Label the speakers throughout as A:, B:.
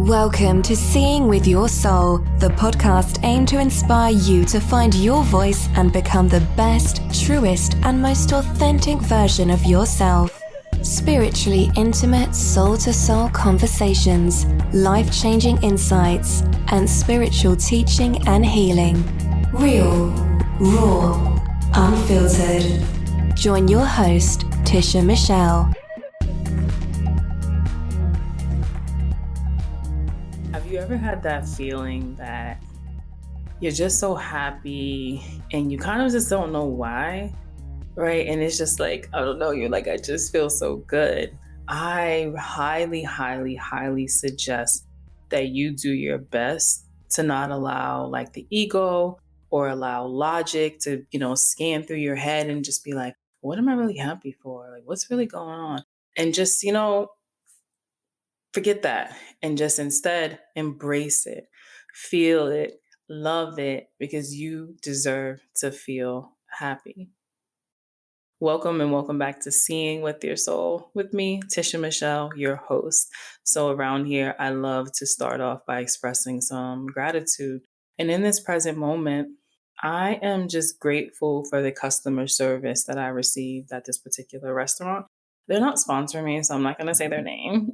A: Welcome to Seeing with Your Soul, the podcast aimed to inspire you to find your voice and become the best, truest, and most authentic version of yourself. Spiritually intimate, soul-to-soul conversations, life-changing insights, and spiritual teaching and healing. Real, raw, unfiltered. Join your host, Tisha Michelle.
B: Have you ever had that feeling that you're just so happy and you kind of just don't know why, right? And it's just like, I don't know, you're like, I just feel so good. I highly suggest that you do your best to not allow like the ego or allow logic to, scan through your head and just be like, what am I really happy for? Like, what's really going on? And just, forget that and just instead embrace it, feel it, love it, because you deserve to feel happy. Welcome and welcome back to Seeing with Your Soul with me, Tisha Michelle, your host. So around here, I love to start off by expressing some gratitude. And in this present moment, I am just grateful for the customer service that I received at this particular restaurant. They're not sponsoring me, so I'm not gonna say their name.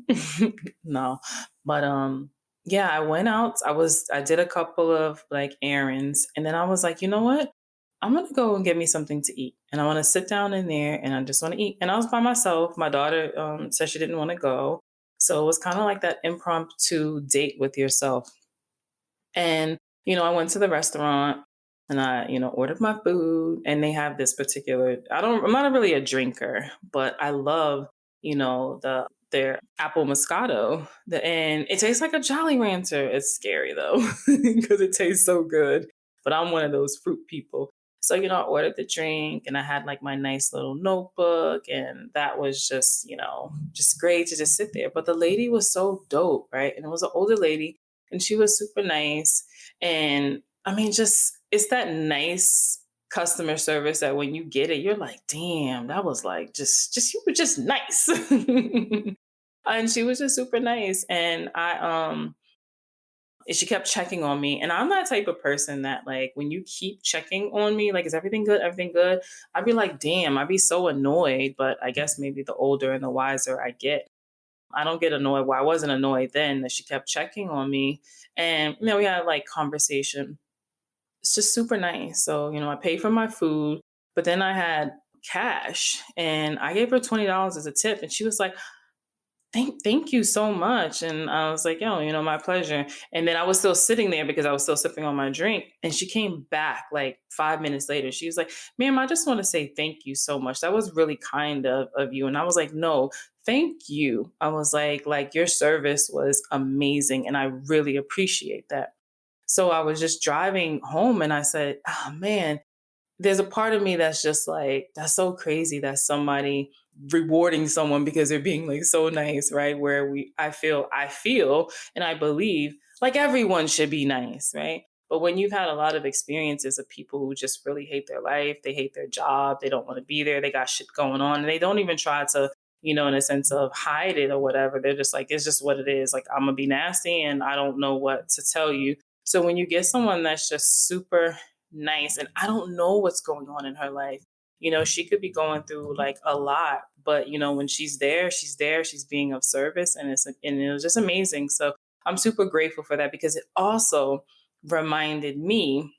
B: No. But yeah, I went out. I did a couple of like errands, and then I was like, you know what? I'm gonna go and get me something to eat. And I want to sit down in there and I just want to eat. And I was by myself. My daughter said she didn't want to go. So it was kind of like that impromptu date with yourself. And, I went to the restaurant and I, ordered my food, and they have this particular, I'm not really a drinker, but I love, their apple Moscato. And it tastes like a Jolly Rancher. It's scary though, because it tastes so good. But I'm one of those fruit people. So, I ordered the drink and I had like my nice little notebook, and that was just great to just sit there. But the lady was so dope, right? And it was an older lady and she was super nice. And I mean, just it's that nice customer service that when you get it, you're like, damn, that was like you were just nice. And she was just super nice. And she kept checking on me. And I'm that type of person that like when you keep checking on me, like, is everything good? Everything good? I'd be like, damn, I'd be so annoyed. But I guess maybe the older and the wiser I get, I don't get annoyed. Well, I wasn't annoyed then that she kept checking on me. And, we had like conversation. It's just super nice. So, I paid for my food, but then I had cash and I gave her $20 as a tip. And she was like, thank you so much. And I was like, yo, my pleasure. And then I was still sitting there because I was still sipping on my drink. And she came back like 5 minutes later. She was like, ma'am, I just want to say thank you so much. That was really kind of you. And I was like, no, thank you. I was like your service was amazing. And I really appreciate that. So I was just driving home and I said, oh man, there's a part of me that's just like, that's so crazy that somebody rewarding someone because they're being like so nice, right? Where I feel and I believe like everyone should be nice, right? But when you've had a lot of experiences of people who just really hate their life, they hate their job, they don't want to be there, they got shit going on, and they don't even try to, in a sense of hide it or whatever. They're just like, it's just what it is. Like, I'm gonna be nasty and I don't know what to tell you. So when you get someone that's just super nice, and I don't know what's going on in her life. She could be going through like a lot, but when she's there, she's being of service, and it was just amazing. So I'm super grateful for that because it also reminded me,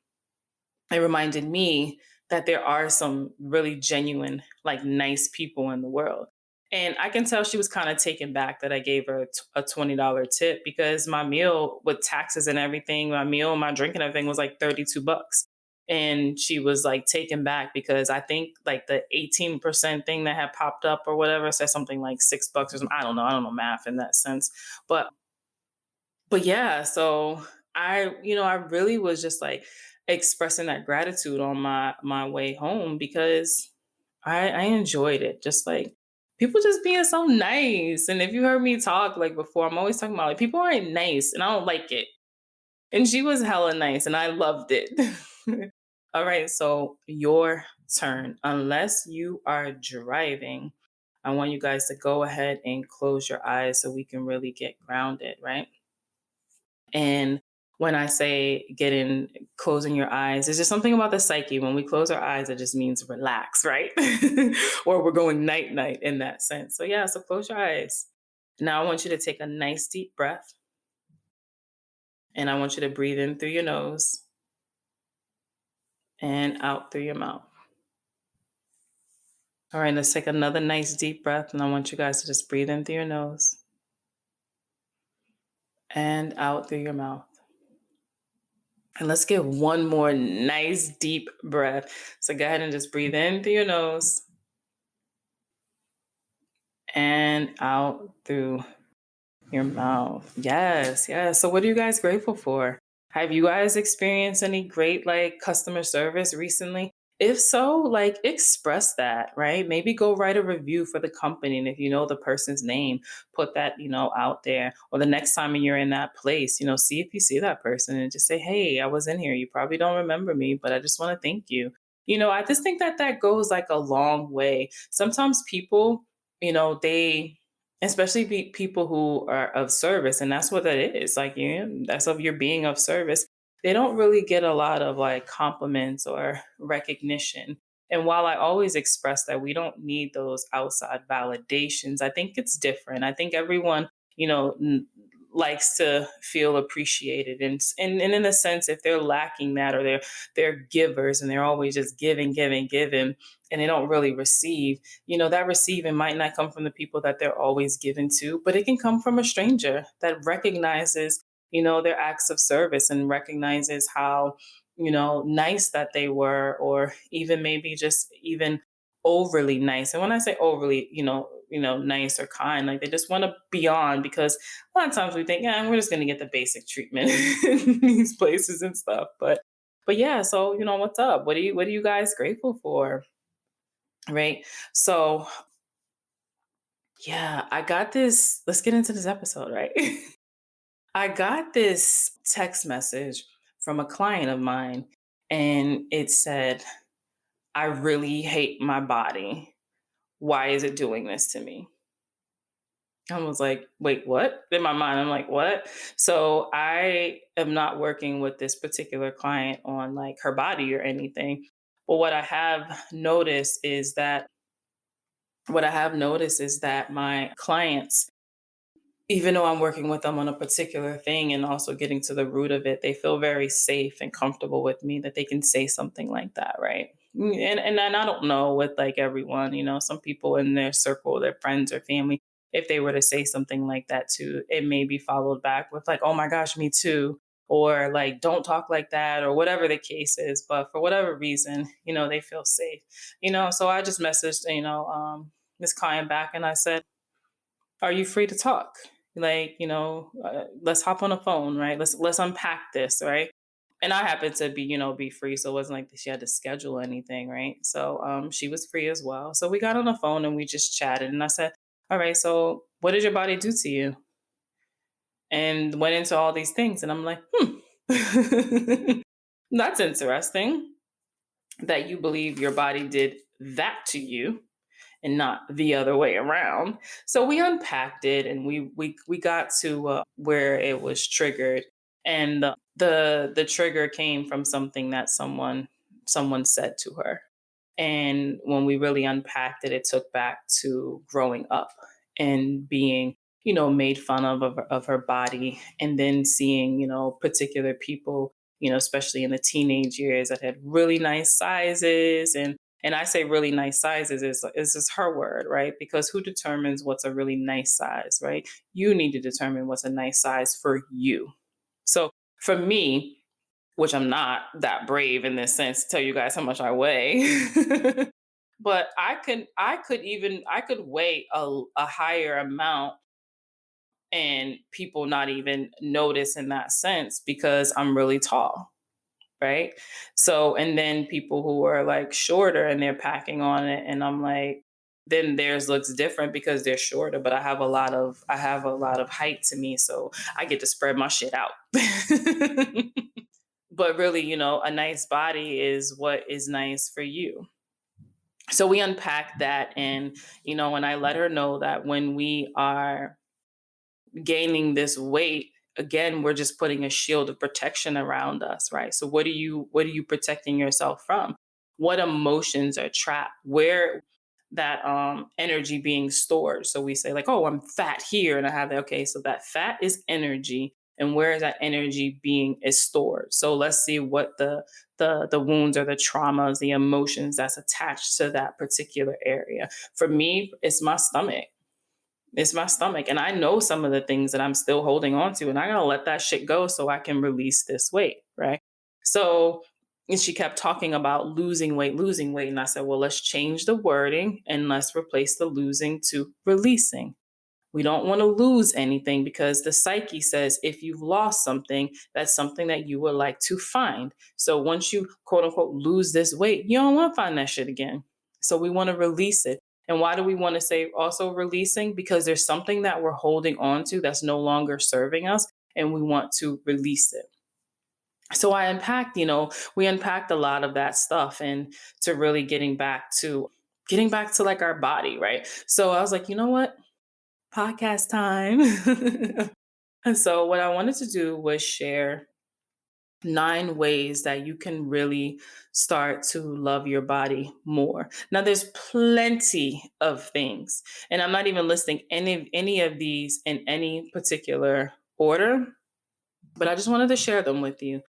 B: that there are some really genuine, like nice people in the world. And I can tell she was kind of taken back that I gave her a $20 tip because my meal with taxes and everything, my drink and everything was like $32. And she was like taken back because I think like the 18% thing that had popped up or whatever said something like $6 or something. I don't know math in that sense. But yeah, so I really was just like expressing that gratitude on my way home because I enjoyed it. Just like people just being so nice. And if you heard me talk like before, I'm always talking about like people aren't nice and I don't like it. And she was hella nice and I loved it. All right, so your turn. Unless you are driving, I want you guys to go ahead and close your eyes so we can really get grounded, right? And when I say closing your eyes, there's just something about the psyche. When we close our eyes, it just means relax, right? Or we're going night night in that sense. So, yeah, so close your eyes. Now, I want you to take a nice deep breath, and I want you to breathe in through your nose and out through your mouth. All right, let's take another nice deep breath, and I want you guys to just breathe in through your nose and out through your mouth. And let's get one more nice deep breath. So go ahead and just breathe in through your nose and out through your mouth. Yes, yes. So what are you guys grateful for? Have you guys experienced any great customer service recently? If so, express that, right? Maybe go write a review for the company. And if you know the person's name, put that, out there. Or the next time you're in that place, see if you see that person and just say, hey, I was in here. You probably don't remember me, but I just want to thank you. I just think that that goes like a long way. Sometimes people, they especially people who are of service, and that's what that is, that's of your being of service. They don't really get a lot of compliments or recognition. And while I always express that we don't need those outside validations, I think it's different. I think everyone, likes to feel appreciated, and in a sense, if they're lacking that, or they're givers and they're always just giving, giving, giving, and they don't really receive, that receiving might not come from the people that they're always given to, but it can come from a stranger that recognizes, their acts of service, and recognizes how, nice that they were, or even maybe just even overly nice. And when I say overly, nice or kind, like they just want to beyond, because a lot of times we think, yeah, we're just going to get the basic treatment in these places and stuff. But yeah, so, what's up? What are you guys grateful for? Right. So, yeah, I got this. Let's get into this episode, right? I got this text message from a client of mine, and it said, I really hate my body. Why is it doing this to me? I was like, wait, what? In my mind, I'm like, what? So I am not working with this particular client on her body or anything. But what I have noticed is that my clients, even though I'm working with them on a particular thing and also getting to the root of it, they feel very safe and comfortable with me that they can say something like that, right? And I don't know with everyone, some people in their circle, their friends or family, if they were to say something like that too, it may be followed back with oh my gosh, me too, or don't talk like that, or whatever the case is. But for whatever reason, they feel safe, So I just messaged, this client back, and I said, are you free to talk? Let's hop on the phone, right? Let's unpack this, right? And I happened to be free, so it wasn't like she had to schedule anything, right? So she was free as well. So we got on the phone and we just chatted, and I said, all right, so what did your body do to you? And went into all these things, and I'm like, that's interesting that you believe your body did that to you and not the other way around. So we unpacked it, and we got to where it was triggered, and the trigger came from something that someone said to her. And when we really unpacked it, it took back to growing up and being, made fun of her body, and then seeing, particular people, especially in the teenage years, that had really nice sizes. And I say really nice sizes is just her word, right? Because who determines what's a really nice size, right? You need to determine what's a nice size for you. So for me, which I'm not that brave in this sense to tell you guys how much I weigh. But I could weigh a higher amount and people not even notice in that sense, because I'm really tall, right? So, and then people who are shorter and they're packing on it, and I'm like, then theirs looks different because they're shorter, but I have a lot of height to me, so I get to spread my shit out. But really, a nice body is what is nice for you. So we unpacked that, and I let her know that when we are gaining this weight, again, we're just putting a shield of protection around us, right? So what are you protecting yourself from? What emotions are trapped? Where that energy being stored? So we say like, oh, I'm fat here and I have that. Okay, so that fat is energy, and where is that energy being is stored? So let's see what the wounds or the traumas, the emotions that's attached to that particular area. For me, it's my stomach. It's my stomach. And I know some of the things that I'm still holding on to, and I gotta let that shit go so I can release this weight, right? So, and she kept talking about losing weight, losing weight. And I said, well, let's change the wording and let's replace the losing to releasing. We don't want to lose anything because the psyche says if you've lost something, that's something that you would like to find. So once you quote unquote lose this weight, you don't want to find that shit again. So we want to release it. And why do we want to say also releasing? Because there's something that we're holding on to that's no longer serving us, and we want to release it. So I unpacked, we unpacked a lot of that stuff, and to really getting back to like our body, right? So I was like, you know what? Podcast time. And so, what I wanted to do was share 9 ways that you can really start to love your body more. Now, there's plenty of things, and I'm not even listing any of these in any particular order, but I just wanted to share them with you.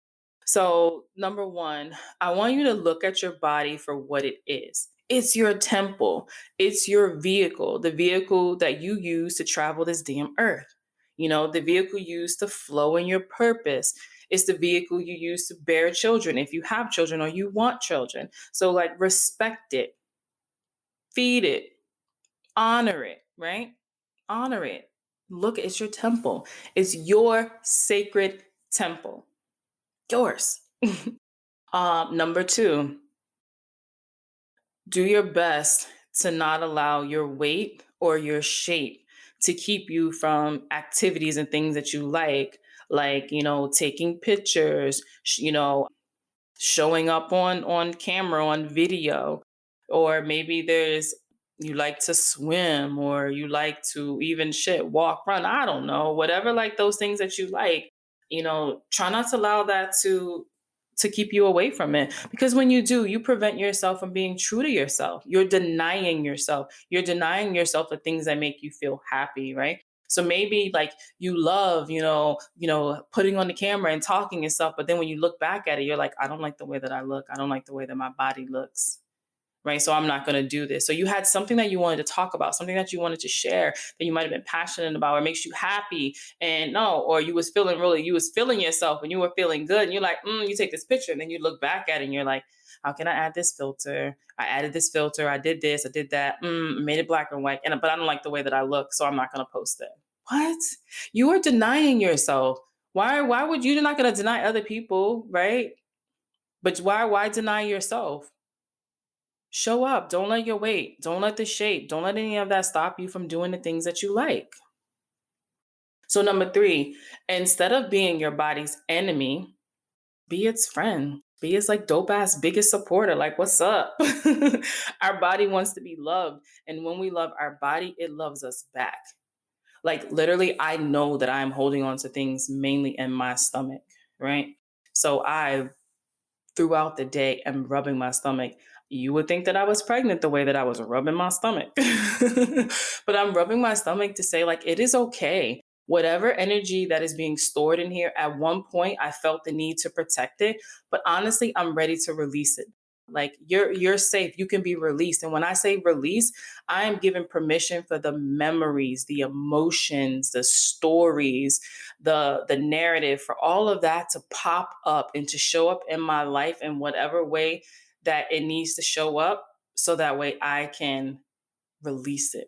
B: So, number one, I want you to look at your body for what it is. It's your temple, it's your vehicle, the vehicle that you use to travel this damn earth. The vehicle used to flow in your purpose. It's the vehicle you use to bear children if you have children or you want children. So, like, respect it, feed it, honor it, right? Honor it. Look, it's your temple, it's your sacred temple, yours. Number two, do your best to not allow your weight or your shape to keep you from activities and things that you like, taking pictures, showing up on camera, on video, or maybe there's you like to swim, or you like to even shit walk, run, I don't know, whatever, like those things that you like, try not to allow that to keep you away from it, because when you do, you prevent yourself from being true to yourself. You're denying yourself the things that make you feel happy, right? So maybe like you love, putting on the camera and talking and stuff, but then when you look back at it, you're like, I don't like the way that I look. I don't like the way that my body looks. Right. So I'm not going to do this. So you had something that you wanted to talk about, something that you wanted to share, that you might have been passionate about, or makes you happy. And no, or you was feeling yourself and you were feeling good. And you're like, you take this picture, and then you look back at it and you're like, how can I add this filter? I added this filter. I did this. I did that. Made it black and white. But I don't like the way that I look. So I'm not going to post it. What? You are denying yourself. Why would you're not going to deny other people? Right. But why deny yourself? Show up. Don't let your weight, don't let the shape, don't let any of that stop you from doing the things that you like. So, number three, instead of being your body's enemy, be its friend. Be its like dope ass biggest supporter. Like, what's up? Our body wants to be loved. And when we love our body, it loves us back. Like, literally, I know that I'm holding on to things mainly in my stomach, right? So, throughout the day am rubbing my stomach. You would think that I was pregnant the way that I was rubbing my stomach. But I'm rubbing my stomach to say, like, it is okay. Whatever energy that is being stored in here, at one point I felt the need to protect it, but honestly, I'm ready to release it. Like, you're safe. You can be released. And when I say release, I am giving permission for the memories, the emotions, the stories, the narrative, for all of that to pop up and to show up in my life in whatever way that it needs to show up, so that way I can release it.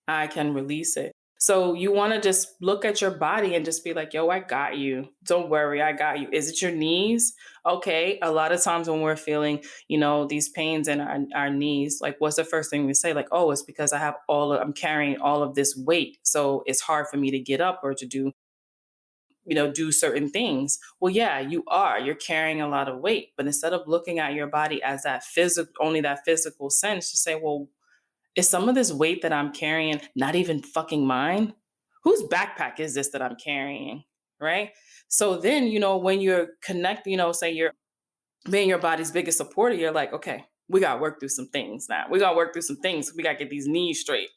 B: I can release it. So you want to just look at your body and just be like, yo, I got you. Don't worry, I got you. Is it your knees? Okay. A lot of times when we're feeling, these pains in our knees, like, what's the first thing we say? Like, oh, it's because I'm carrying all of this weight. So it's hard for me to get up or to do certain things. Well, yeah, you're carrying a lot of weight, but instead of looking at your body as only that physical sense, to say, well, is some of this weight that I'm carrying not even fucking mine? whose backpack is this that I'm carrying? Right. So then, when you're connected, say you're being your body's biggest supporter, you're like, okay, we got to work through some things now. We got to work through some things. We got to get these knees straight.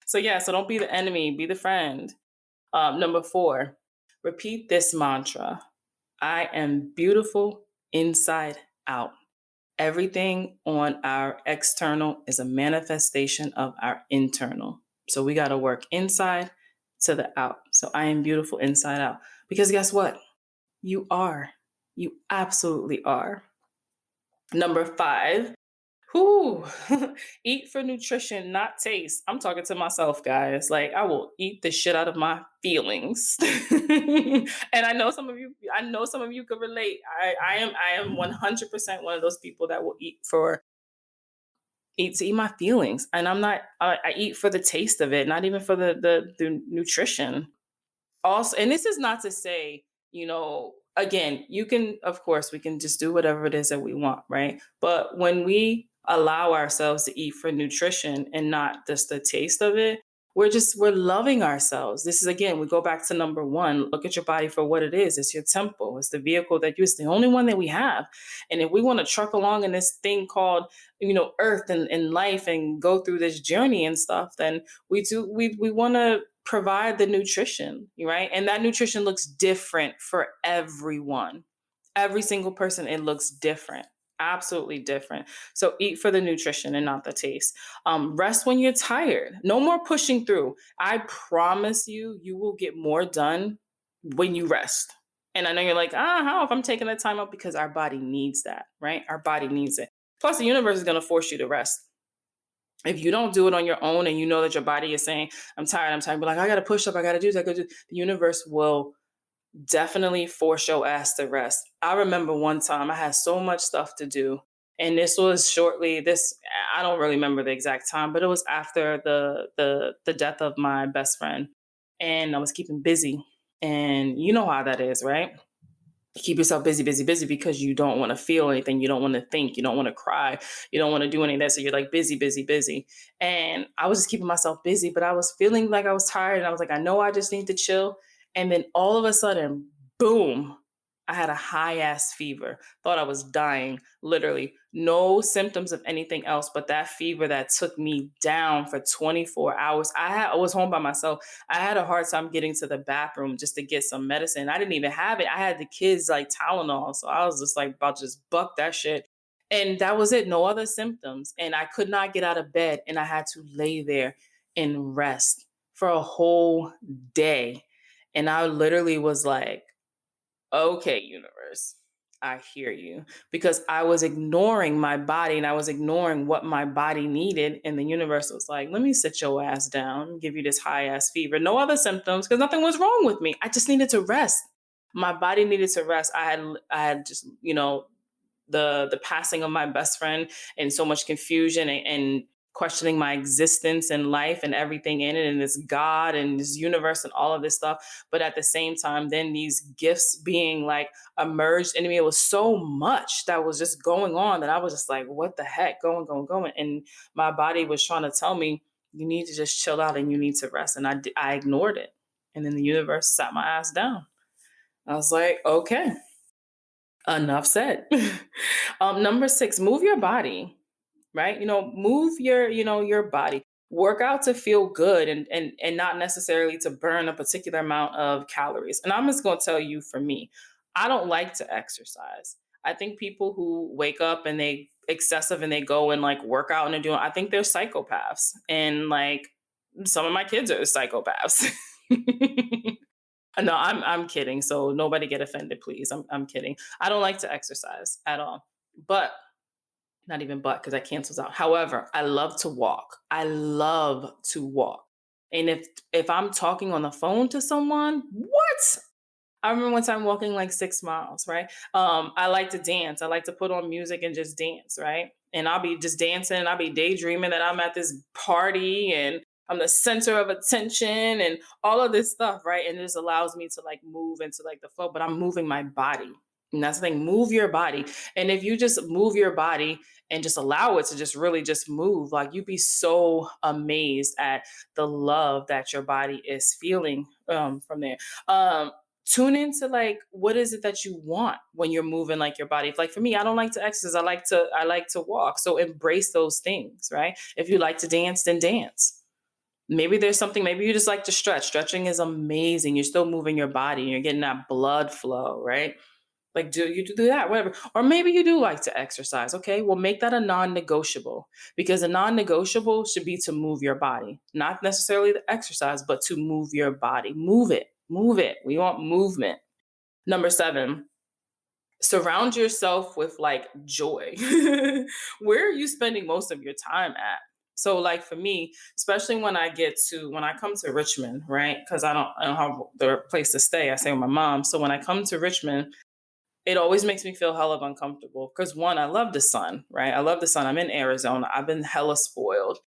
B: So, yeah, so don't be the enemy, be the friend. Number 4, repeat this mantra: I am beautiful inside out. Everything on our external is a manifestation of our internal. So we got to work inside to the out. So I am beautiful inside out. Because guess what? You are. You absolutely are. Number 5, whoo, eat for nutrition, not taste. I'm talking to myself, guys. Like, I will eat the shit out of my feelings. And I know some of you could relate. I am 100% one of those people that will eat to eat my feelings. And I eat for the taste of it, not even for the nutrition. Also, and this is not to say, again, you can, of course, we can just do whatever it is that we want, right? But when we allow ourselves to eat for nutrition and not just the taste of it, we're loving ourselves. This is, again, we go back to number 1. Look at your body for what it is. It's your temple. It's the vehicle it's the only one that we have. And if we want to truck along in this thing called, earth and life and go through this journey and stuff, then we want to provide the nutrition, right? And that nutrition looks different for everyone. Every single person, it looks different. Absolutely different. So eat for the nutrition and not the taste. Rest when you're tired. No more pushing through. I promise you, you will get more done when you rest. And I know you're like, how if I'm taking that time out? Because our body needs that, right? Our body needs it. Plus, the universe is going to force you to rest. If you don't do it on your own and you know that your body is saying, I'm tired, but like, I got to push up, I got to do this, the universe will definitely force your ass to rest. I remember one time I had so much stuff to do. And this was I don't really remember the exact time, but it was after the death of my best friend. And I was keeping busy. And you know how that is, right? Keep yourself busy, busy, busy, because you don't want to feel anything. You don't want to think. You don't want to cry. You don't want to do any of that. So you're like busy, busy, busy. And I was just keeping myself busy, but I was feeling like I was tired. And I was like, I know I just need to chill. And then all of a sudden, boom, I had a high ass fever. Thought I was dying, literally. No symptoms of anything else but that fever that took me down for 24 hours. I was home by myself. I had a hard time getting to the bathroom just to get some medicine. I didn't even have it. I had the kids like Tylenol. So I was just like about to just buck that shit. And that was it. No other symptoms. And I could not get out of bed. And I had to lay there and rest for a whole day. And I literally was like, okay, universe, I hear you. Because I was ignoring my body and I was ignoring what my body needed. And the universe was like, let me sit your ass down, give you this high ass fever. No other symptoms, because nothing was wrong with me. I just needed to rest. My body needed to rest. I had just, the passing of my best friend and so much confusion and questioning my existence and life and everything in it and this God and this universe and all of this stuff. But at the same time, then these gifts being like emerged in me. It was so much that was just going on that I was just like, what the heck, going. And my body was trying to tell me, you need to just chill out and you need to rest. And I ignored it. And then the universe sat my ass down. I was like, okay, enough said. Number 6, move your body, right? Move your body. Work out to feel good and not necessarily to burn a particular amount of calories. And I'm just going to tell you, for me, I don't like to exercise. I think people who wake up and they excessive and they go and like work out and they're I think they're psychopaths. And like some of my kids are psychopaths. No, I'm kidding. So nobody get offended, please. I'm kidding. I don't like to exercise at all. But not even because that cancels out. However, I love to walk. I love to walk. And if I'm talking on the phone to someone, what? I remember one time walking like 6 miles, right? I like to dance. I like to put on music and just dance, right? And I'll be just dancing. I'll be daydreaming that I'm at this party and I'm the center of attention and all of this stuff, right? And this allows me to like move into like the flow, but I'm moving my body. And that's the thing, move your body. And if you just move your body and just allow it to just really just move, like you'd be so amazed at the love that your body is feeling from there. Um, Tune into like what is it that you want when you're moving like your body. Like for me, I don't like to exercise. I like to walk. So embrace those things, right? If you like to dance, then dance. Maybe there's something, maybe you just like to stretch. Stretching is amazing. You're still moving your body and you're getting that blood flow, right? Like, do you do that? Whatever. Or maybe you do like to exercise. Okay, well, make that a non negotiable because a non negotiable should be to move your body, not necessarily the exercise, but to move your body. Move it, move it. We want movement. Number seven, surround yourself with like joy. Where are you spending most of your time at? So, like for me, especially when I come to Richmond, right? Because I don't have the place to stay. I stay with my mom. So when I come to Richmond, it always makes me feel hella uncomfortable because one, I love the sun, right? I love the sun. I'm in Arizona. I've been hella spoiled,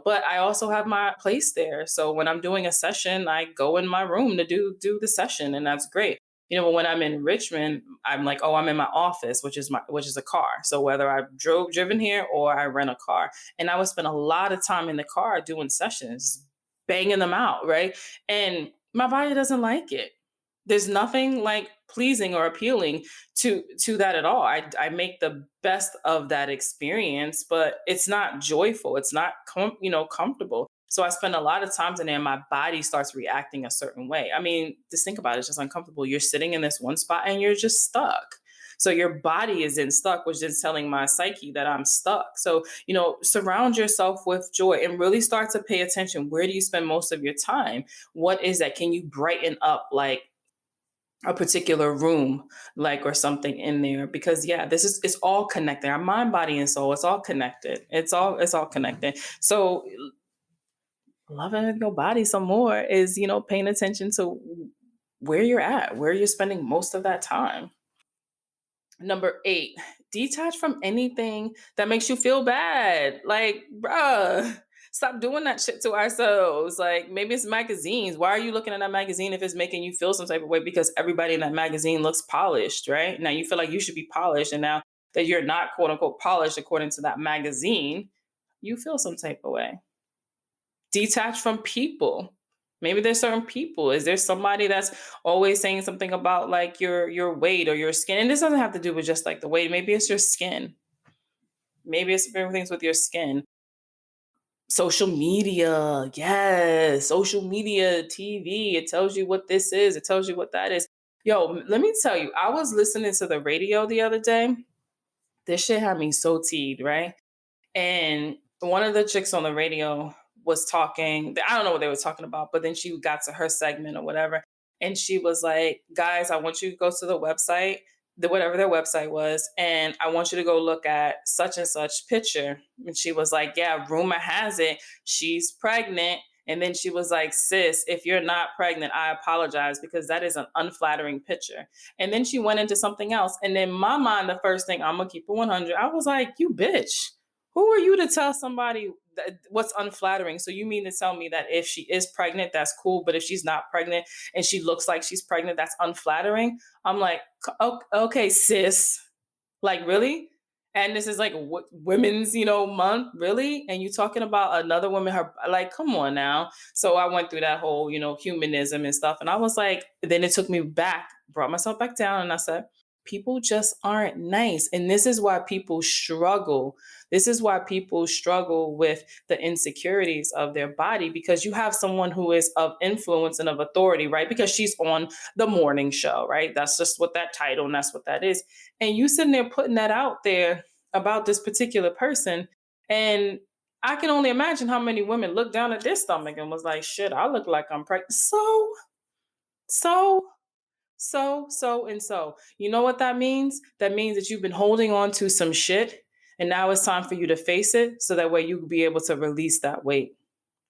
B: but I also have my place there. So when I'm doing a session, I go in my room to do the session, and that's great. But when I'm in Richmond, I'm like, oh, I'm in my office, which is a car. So whether I've driven here or I rent a car, and I would spend a lot of time in the car doing sessions, banging them out, right? And my body doesn't like it. There's nothing like pleasing or appealing to that at all. I make the best of that experience, but it's not joyful. It's not comfortable. So I spend a lot of times in there, and my body starts reacting a certain way. I mean, just think about it. It's just uncomfortable. You're sitting in this one spot and you're just stuck. So your body is in stuck, which is telling my psyche that I'm stuck. So, surround yourself with joy and really start to pay attention. Where do you spend most of your time? What is that? Can you brighten up like a particular room, like, or something in there? Because yeah, it's all connected. Our mind, body, and soul, it's all connected. It's all connected. So loving your body some more is, paying attention to where you're at, where you're spending most of that time. Number 8, detach from anything that makes you feel bad. Like, bruh, stop doing that shit to ourselves. Like, maybe it's magazines. Why are you looking at that magazine if it's making you feel some type of way? Because everybody in that magazine looks polished, right? Now you feel like you should be polished. And now that you're not quote unquote polished according to that magazine, you feel some type of way. Detach from people. Maybe there's certain people. Is there somebody that's always saying something about like your weight or your skin? And this doesn't have to do with just like the weight. Maybe it's your skin. Maybe it's different things with your skin. Social media. Yes. Social media, TV. It tells you what this is. It tells you what that is. Yo, let me tell you, I was listening to the radio the other day. This shit had me so teed, right? And one of the chicks on the radio was talking. I don't know what they were talking about, but then she got to her segment or whatever. And she was like, guys, I want you to go to the website, whatever their website was, and I want you to go look at such and such picture. And she was like, yeah, rumor has it she's pregnant. And then she was like, sis, if you're not pregnant, I apologize because that is an unflattering picture. And then she went into something else. And then my mind, the first thing, I'm going to keep it 100. I was like, you bitch. Who are you to tell somebody what's unflattering? So you mean to tell me that if she is pregnant, that's cool, but if she's not pregnant and she looks like she's pregnant, that's unflattering? I'm like, okay, sis, like really? And this is like women's, month, really? And you talking about another woman, her like, come on now. So I went through that whole, humanism and stuff, and I was like, then it took me back, brought myself back down, and I said, people just aren't nice. And this is why people struggle. This is why people struggle with the insecurities of their body, because you have someone who is of influence and of authority, right? Because she's on the morning show, right? That's just what that title and that's what that is. And you sitting there putting that out there about this particular person. And I can only imagine how many women looked down at their stomach and was like, shit, I look like I'm pregnant. So, and so. You know what that means? That means that you've been holding on to some shit, and now it's time for you to face it so that way you can be able to release that weight.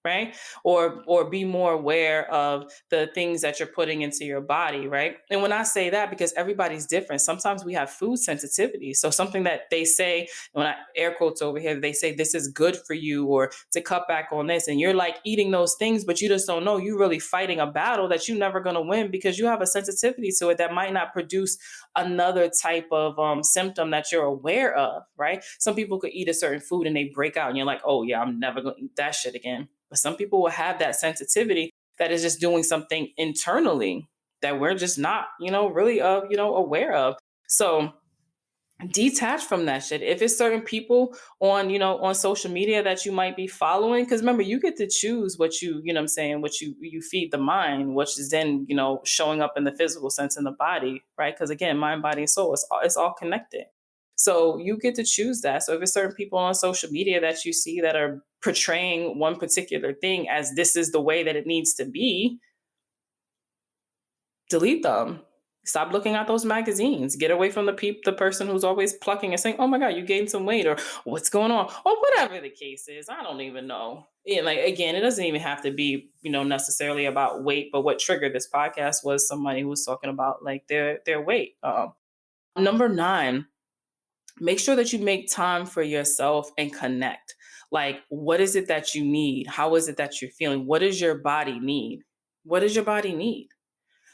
B: right? Or be more aware of the things that you're putting into your body, right? And when I say that, because everybody's different, sometimes we have food sensitivity. So something that they say, when I air quotes over here, they say this is good for you or to cut back on this, and you're like eating those things, but you just don't know you're really fighting a battle that you're never going to win because you have a sensitivity to it that might not produce another type of symptom that you're aware of, right? Some people could eat a certain food and they break out, and you're like, oh yeah, I'm never going to eat that shit again. But some people will have that sensitivity that is just doing something internally that we're just not, really aware of. So detach from that shit. If it's certain people on social media that you might be following, because remember, you get to choose what what I'm saying, what you feed the mind, which is then, showing up in the physical sense in the body, right? Because again, mind, body, and soul, it's all connected. So you get to choose that. So if it's certain people on social media that you see that are portraying one particular thing as this is the way that it needs to be, delete them. Stop looking at those magazines. Get away from the person who's always plucking and saying, "Oh my God, you gained some weight," or "What's going on?" or whatever the case is. I don't even know. Yeah, like again, it doesn't even have to be necessarily about weight. But what triggered this podcast was somebody who was talking about like their weight. Number 9, make sure that you make time for yourself and connect. Like, what is it that you need? How is it that you're feeling? What does your body need? What does your body need?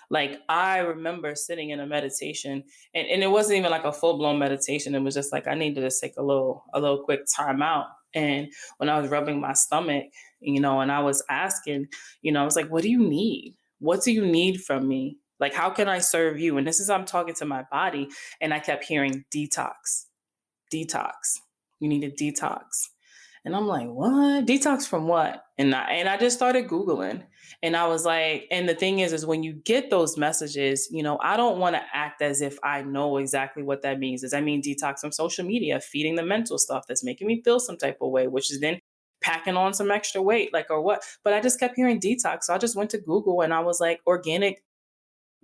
B: Like I remember sitting in a meditation, and it wasn't even like a full-blown meditation. It was just like I needed to take a little quick time out. And when I was rubbing my stomach, and I was asking, I was like, what do you need? What do you need from me? Like, how can I serve you? And this is I'm talking to my body, and I kept hearing detox, detox. You need a detox. And I'm like, what? Detox from what? And I just started Googling. And I was like, and the thing is when you get those messages, I don't want to act as if I know exactly what that means. Does that mean detox from social media, feeding the mental stuff that's making me feel some type of way, which is then packing on some extra weight, like, or what? But I just kept hearing detox. So I just went to Google and I was like, organic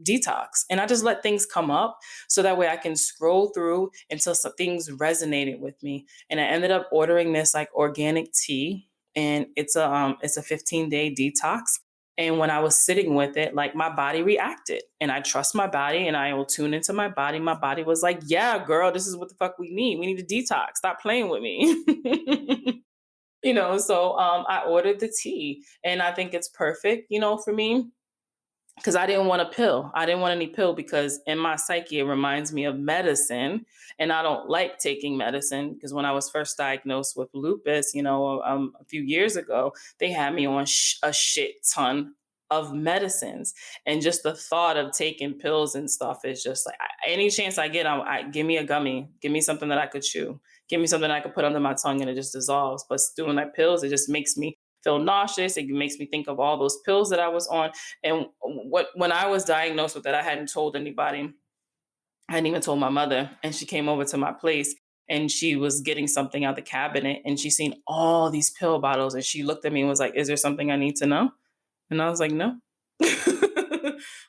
B: detox, and I just let things come up so that way I can scroll through until some things resonated with me. And I ended up ordering this like organic tea, and it's a 15-day detox. And when I was sitting with it, like my body reacted, and I trust my body and I will tune into my body. My body was like, yeah, girl, this is what the fuck we need. We need a detox. Stop playing with me. So I ordered the tea, and I think it's perfect, for me, because I didn't want a pill. I didn't want any pill because in my psyche, it reminds me of medicine. And I don't like taking medicine because when I was first diagnosed with lupus, a few years ago, they had me on a shit ton of medicines. And just the thought of taking pills and stuff is just like any chance I get, give me a gummy, give me something that I could chew, give me something I could put under my tongue and it just dissolves. But doing that pills, it just makes me feel nauseous. It makes me think of all those pills that I was on. And when I was diagnosed with that, I hadn't told anybody. I hadn't even told my mother. And she came over to my place and she was getting something out the cabinet and she seen all these pill bottles and she looked at me and was like, "Is there something I need to know?" And I was like, "No."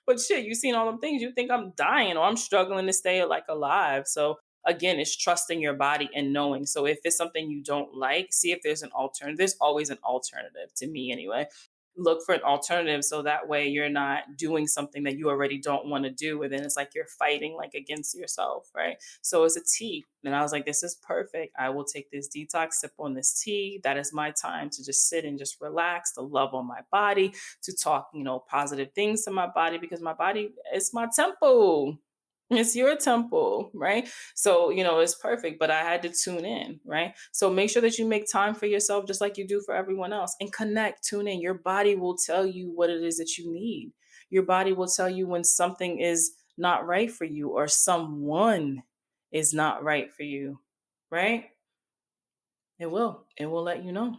B: But shit, you seen all them things. You think I'm dying or I'm struggling to stay like alive. So again, it's trusting your body and knowing. So if it's something you don't like, see if there's an alternative. There's always an alternative to me anyway. Look for an alternative so that way you're not doing something that you already don't want to do. And then it's like you're fighting like against yourself, right? So it's a tea. And I was like, this is perfect. I will take this detox, sip on this tea. That is my time to just sit and just relax, to love on my body, to talk, positive things to my body because my body is my temple. It's your temple, right? So, it's perfect, but I had to tune in, right? So make sure that you make time for yourself just like you do for everyone else and connect, tune in. Your body will tell you what it is that you need. Your body will tell you when something is not right for you or someone is not right for you, right? It will. It will let you know.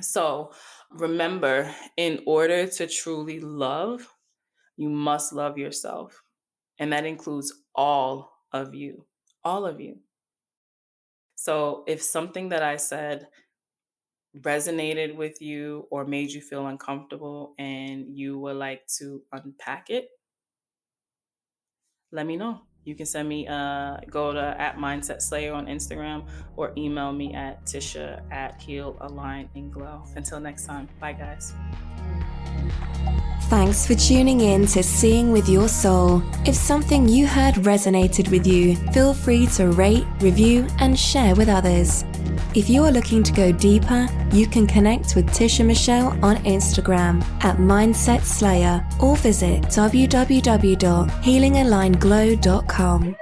B: So remember, in order to truly love, you must love yourself. And that includes all of you, all of you. So if something that I said resonated with you or made you feel uncomfortable and you would like to unpack it, let me know. You can send me, go to @MindsetSlayer on Instagram or email me at Tisha @HealAlignAndGlow. Until next time, bye guys.
A: Thanks for tuning in to Seeing with Your Soul. If something you heard resonated with you, feel free to rate, review, and share with others. If you are looking to go deeper, you can connect with Tisha Michelle on Instagram @MindsetSlayer or visit www.healingalignedglow.com.